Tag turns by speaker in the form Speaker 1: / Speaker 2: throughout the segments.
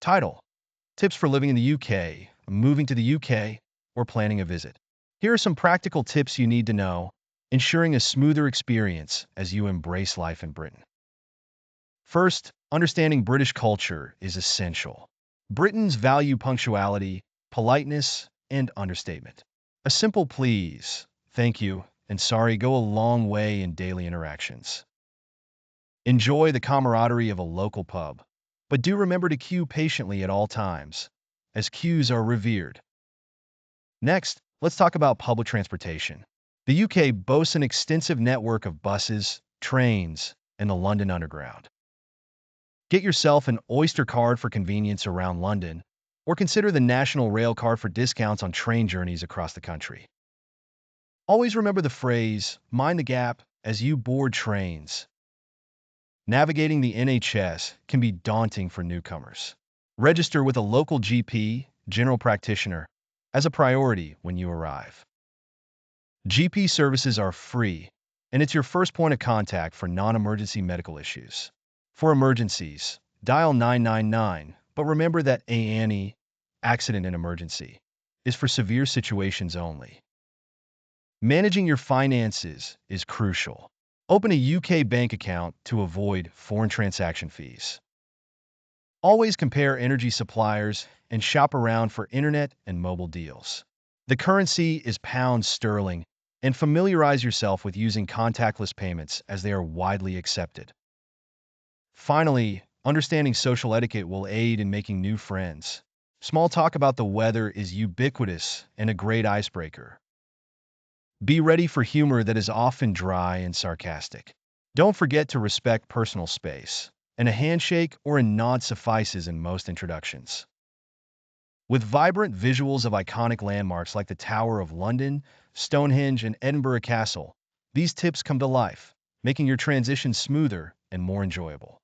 Speaker 1: Title: Tips for living in the UK, moving to the UK, or planning a visit. Here are some practical tips you need to know, ensuring a smoother experience as you embrace life in Britain. First, understanding British culture is essential. Britons value punctuality, politeness, and understatement. A simple please, thank you, and sorry go a long way in daily interactions. Enjoy the camaraderie of a local pub, but do remember to queue patiently at all times, as queues are revered. Next, let's talk about public transportation. The UK boasts an extensive network of buses, trains, and the London Underground. Get yourself an Oyster card for convenience around London, or consider the National Rail card for discounts on train journeys across the country. Always remember the phrase, mind the gap, as you board trains. Navigating the NHS can be daunting for newcomers. Register with a local GP, general practitioner, as a priority when you arrive. GP services are free, and it's your first point of contact for non-emergency medical issues. For emergencies, dial 999, but remember that ANE, accident and emergency, is for severe situations only. Managing your finances is crucial. Open a UK bank account to avoid foreign transaction fees. Always compare energy suppliers and shop around for internet and mobile deals. The currency is pound sterling, and familiarize yourself with using contactless payments as they are widely accepted. Finally, understanding social etiquette will aid in making new friends. Small talk about the weather is ubiquitous and a great icebreaker. Be ready for humor that is often dry and sarcastic. Don't forget to respect personal space, and a handshake or a nod suffices in most introductions. With vibrant visuals of iconic landmarks like the Tower of London, Stonehenge, and Edinburgh Castle, these tips come to life, making your transition smoother and more enjoyable.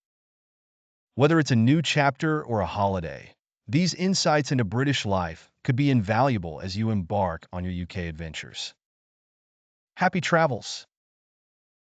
Speaker 1: Whether it's a new chapter or a holiday, these insights into British life could be invaluable as you embark on your UK adventures. Happy travels!